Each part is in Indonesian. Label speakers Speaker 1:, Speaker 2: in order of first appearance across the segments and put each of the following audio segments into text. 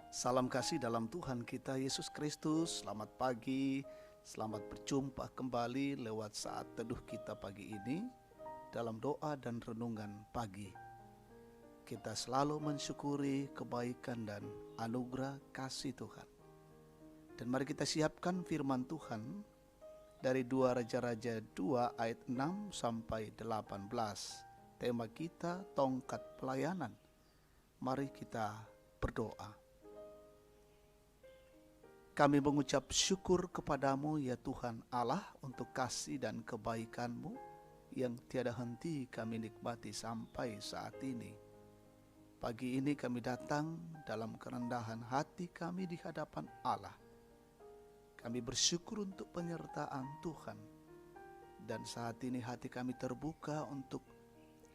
Speaker 1: Salam kasih dalam Tuhan kita Yesus Kristus. Selamat pagi, selamat berjumpa kembali lewat saat teduh kita pagi ini dalam doa dan renungan pagi. Kita selalu mensyukuri kebaikan dan anugerah kasih Tuhan. Dan mari kita siapkan firman Tuhan dari 2 Raja-Raja 2 ayat 6 sampai 18. Tema kita tongkat pelayanan. Mari kita berdoa. Kami mengucap syukur kepadamu ya Tuhan Allah untuk kasih dan kebaikan-Mu yang tiada henti kami nikmati sampai saat ini. Pagi ini kami datang dalam kerendahan hati kami di hadapan Allah. Kami bersyukur untuk penyertaan Tuhan. Dan saat ini hati kami terbuka untuk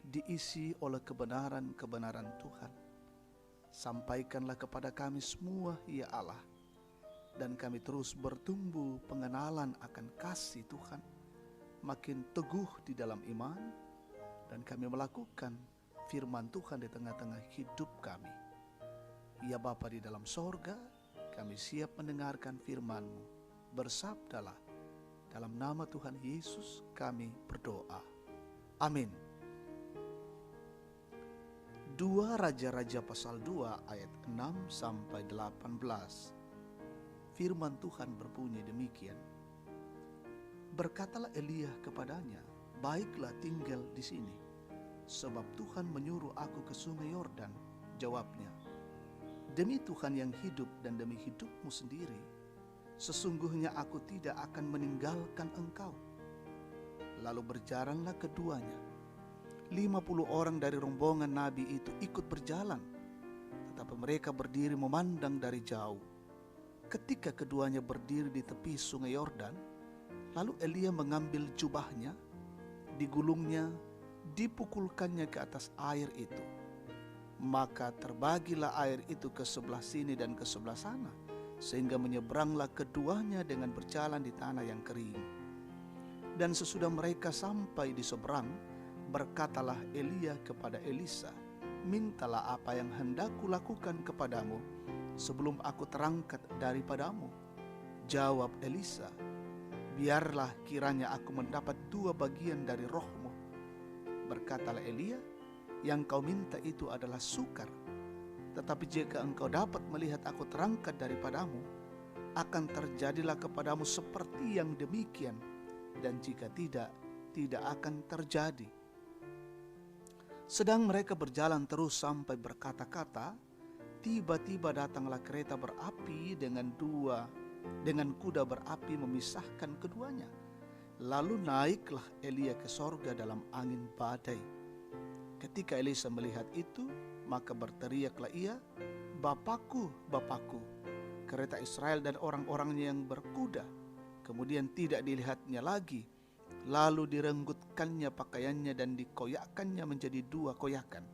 Speaker 1: diisi oleh kebenaran-kebenaran Tuhan. Sampaikanlah kepada kami semua ya Allah. Dan kami terus bertumbuh pengenalan akan kasih Tuhan, makin teguh di dalam iman, dan kami melakukan firman Tuhan di tengah-tengah hidup kami. Ya Bapa di dalam sorga, kami siap mendengarkan firman-Mu. Bersabdalah, dalam nama Tuhan Yesus kami berdoa. Amin. 2 Raja-Raja pasal 2 ayat 6 sampai 18. Firman Tuhan berbunyi demikian. Berkatalah Elia kepadanya, baiklah tinggal di sini, sebab Tuhan menyuruh aku ke sungai Yordan. Jawabnya, demi Tuhan yang hidup dan demi hidupmu sendiri, sesungguhnya aku tidak akan meninggalkan engkau. Lalu berjalanlah keduanya. 50 orang dari rombongan Nabi itu ikut berjalan, tetapi mereka berdiri memandang dari jauh. Ketika keduanya berdiri di tepi sungai Yordan, lalu Elia mengambil jubahnya, digulungnya, dipukulkannya ke atas air itu. Maka terbagilah air itu ke sebelah sini dan ke sebelah sana, sehingga menyeberanglah keduanya dengan berjalan di tanah yang kering. Dan sesudah mereka sampai di seberang, berkatalah Elia kepada Elisa, mintalah apa yang hendak kulakukan kepadamu sebelum aku terangkat daripadamu. Jawab Elisa, biarlah kiranya aku mendapat 2 bagian dari rohmu. Berkatalah Elia, yang kau minta itu adalah sukar. Tetapi jika engkau dapat melihat aku terangkat daripadamu, akan terjadilah kepadamu seperti yang demikian. Dan jika tidak, tidak akan terjadi. Sedang mereka berjalan terus sampai berkata-kata, tiba-tiba datanglah kereta berapi dengan kuda berapi memisahkan keduanya. Lalu naiklah Elia ke sorga dalam angin badai. Ketika Elisa melihat itu, maka berteriaklah ia, Bapakku, Bapakku, kereta Israel dan orang-orangnya yang berkuda. Kemudian tidak dilihatnya lagi. Lalu direnggutkannya pakaiannya dan dikoyakkannya menjadi 2 koyakan.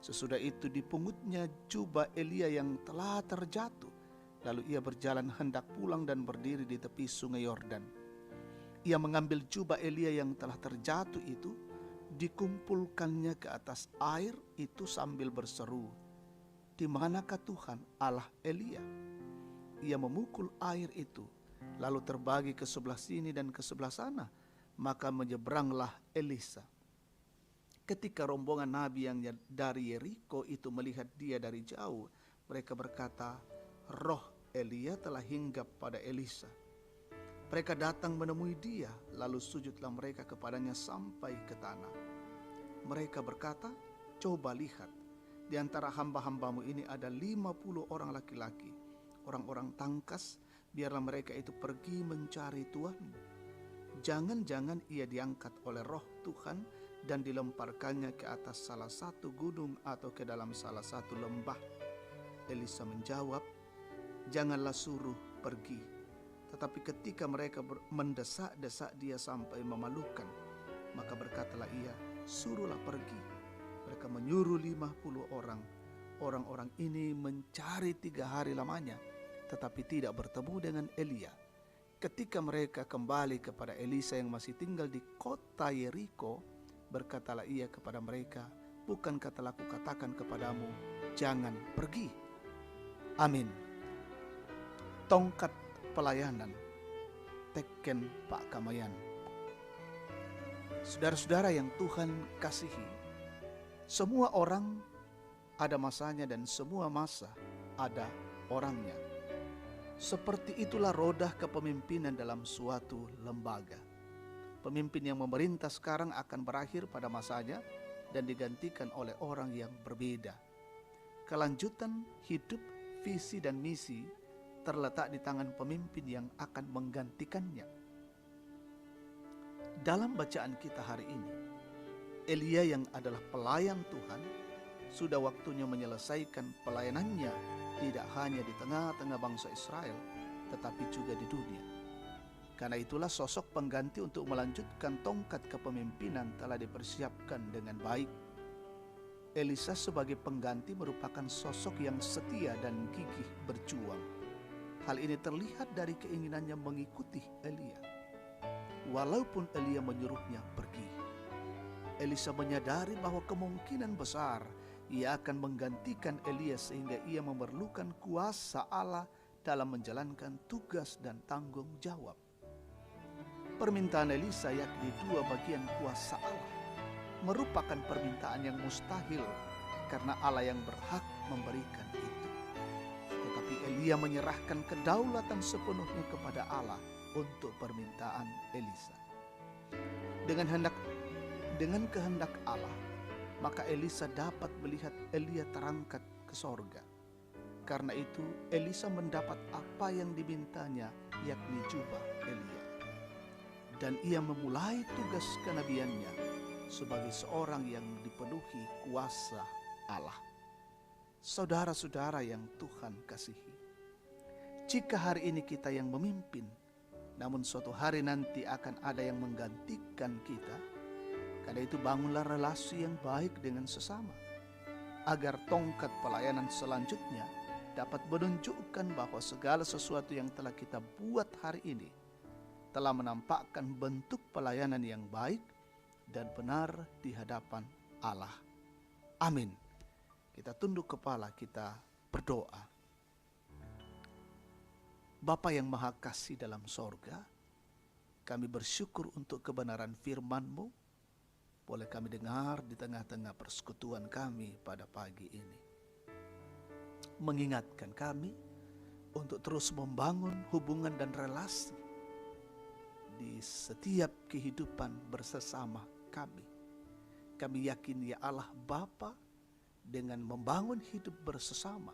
Speaker 1: Sesudah itu dipungutnya jubah Elia yang telah terjatuh. Lalu ia berjalan hendak pulang dan berdiri di tepi sungai Yordan. Ia mengambil jubah Elia yang telah terjatuh itu, dikumpulkannya ke atas air itu sambil berseru, di manakah Tuhan Allah Elia? Ia memukul air itu, lalu terbagi ke sebelah sini dan ke sebelah sana, maka menyeberanglah Elisa. Ketika rombongan Nabi yang dari Yeriko itu melihat dia dari jauh, mereka berkata, roh Elia telah hinggap pada Elisa. Mereka datang menemui dia, lalu sujudlah mereka kepadanya sampai ke tanah. Mereka berkata, coba lihat, di antara hamba-hambamu ini ada 50 orang laki-laki, orang-orang tangkas, biarlah mereka itu pergi mencari Tuhanmu. Jangan-jangan ia diangkat oleh roh Tuhan dan dilemparkannya ke atas salah satu gunung atau ke dalam salah satu lembah. Elisa menjawab, janganlah suruh pergi. Tetapi ketika mereka mendesak-desak dia sampai memalukan, maka berkatalah ia, suruhlah pergi. Mereka menyuruh 50 orang. Orang-orang ini mencari 3 hari lamanya, tetapi tidak bertemu dengan Elia. Ketika mereka kembali kepada Elisa yang masih tinggal di kota Yeriko, berkatalah ia kepada mereka, bukankah telah kukatakan kepadamu, jangan pergi? Amin. Tongkat pelayanan Teken Pak Kamayan. Saudara-saudara yang Tuhan kasihi, semua orang ada masanya dan semua masa ada orangnya. Seperti itulah roda kepemimpinan dalam suatu lembaga. Pemimpin yang memerintah sekarang akan berakhir pada masanya dan digantikan oleh orang yang berbeda. Kelanjutan hidup, visi dan misi terletak di tangan pemimpin yang akan menggantikannya. Dalam bacaan kita hari ini, Elia yang adalah pelayan Tuhan sudah waktunya menyelesaikan pelayanannya tidak hanya di tengah-tengah bangsa Israel, tetapi juga di dunia. Karena itulah sosok pengganti untuk melanjutkan tongkat kepemimpinan telah dipersiapkan dengan baik. Elisa sebagai pengganti merupakan sosok yang setia dan gigih berjuang. Hal ini terlihat dari keinginannya mengikuti Elia. Walaupun Elia menyuruhnya pergi, Elisa menyadari bahwa kemungkinan besar ia akan menggantikan Elia sehingga ia memerlukan kuasa Allah dalam menjalankan tugas dan tanggung jawab. Permintaan Elisa yakni 2 bagian kuasa Allah merupakan permintaan yang mustahil karena Allah yang berhak memberikan itu. Tetapi Elia menyerahkan kedaulatan sepenuhnya kepada Allah untuk permintaan Elisa. Dengan kehendak Allah, maka Elisa dapat melihat Elia terangkat ke sorga. Karena itu Elisa mendapat apa yang dimintanya, yakni jubah Elia. Dan ia memulai tugas kenabiannya sebagai seorang yang dipenuhi kuasa Allah. Saudara-saudara yang Tuhan kasihi, jika hari ini kita yang memimpin, namun suatu hari nanti akan ada yang menggantikan kita, karena itu bangunlah relasi yang baik dengan sesama, agar tongkat pelayanan selanjutnya dapat menunjukkan bahwa segala sesuatu yang telah kita buat hari ini telah menampakkan bentuk pelayanan yang baik dan benar di hadapan Allah. Amin. Kita tunduk kepala, kita berdoa. Bapa yang Maha Kasih dalam sorga, kami bersyukur untuk kebenaran firman-Mu. Boleh kami dengar di tengah-tengah persekutuan kami pada pagi ini. Mengingatkan kami untuk terus membangun hubungan dan relasi di setiap kehidupan bersama kami. Kami yakin ya Allah Bapa, dengan membangun hidup bersama,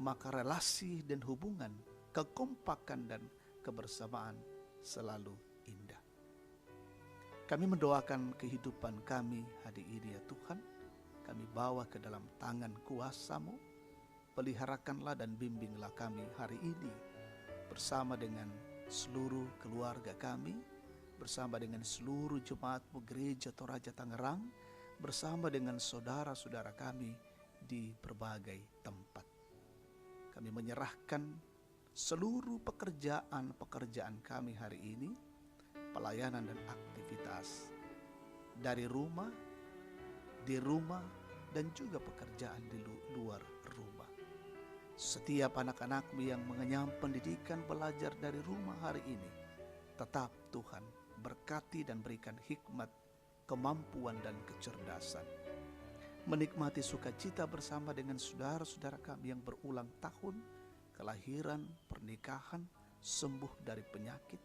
Speaker 1: maka relasi dan hubungan, kekompakan dan kebersamaan selalu indah. Kami mendoakan kehidupan kami hari ini ya Tuhan. Kami bawa ke dalam tangan kuasa-Mu. Peliharakanlah dan bimbinglah kami hari ini bersama dengan seluruh keluarga kami, bersama dengan seluruh jemaat-Mu Gereja Toraja Tangerang, bersama dengan saudara-saudara kami di berbagai tempat. Kami menyerahkan seluruh pekerjaan kami hari ini, pelayanan dan aktivitas dari rumah, di rumah, dan juga pekerjaan di luar rumah. Setiap anak-anak-Mu yang mengenyam pendidikan belajar dari rumah hari ini, tetap Tuhan berkati dan berikan hikmat, kemampuan dan kecerdasan. Menikmati sukacita bersama dengan saudara-saudara kami yang berulang tahun, kelahiran, pernikahan, sembuh dari penyakit,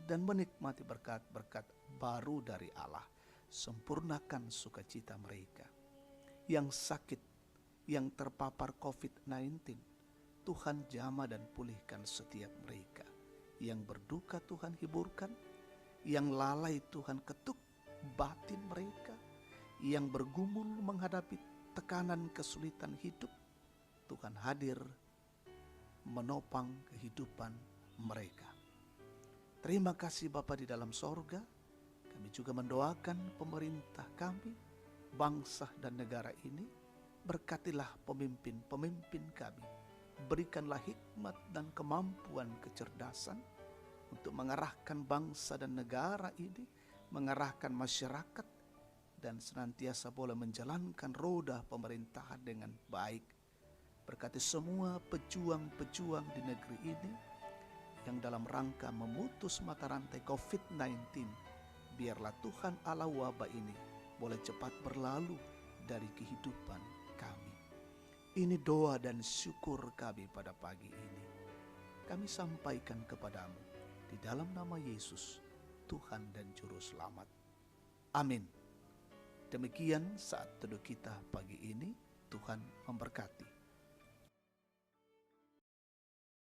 Speaker 1: dan menikmati berkat-berkat baru dari Allah. Sempurnakan sukacita mereka. Yang sakit, yang terpapar COVID-19, Tuhan jamah dan pulihkan setiap mereka. Yang berduka Tuhan hiburkan, yang lalai Tuhan ketuk batin mereka, yang bergumul menghadapi tekanan kesulitan hidup, Tuhan hadir menopang kehidupan mereka. Terima kasih Bapa di dalam sorga. Kami juga mendoakan pemerintah kami, bangsa dan negara ini. Berkatilah pemimpin-pemimpin kami. Berikanlah hikmat dan kemampuan kecerdasan untuk mengarahkan bangsa dan negara ini, mengarahkan masyarakat, dan senantiasa boleh menjalankan roda pemerintahan dengan baik. Berkati semua pejuang-pejuang di negeri ini yang dalam rangka memutus mata rantai COVID-19. Biarlah Tuhan Allah wabah ini boleh cepat berlalu dari kehidupan kami. Ini doa dan syukur kami pada pagi ini. Kami sampaikan kepadamu di dalam nama Yesus, Tuhan dan Juru Selamat. Amin. Demikian saat teduh kita pagi ini. Tuhan memberkati.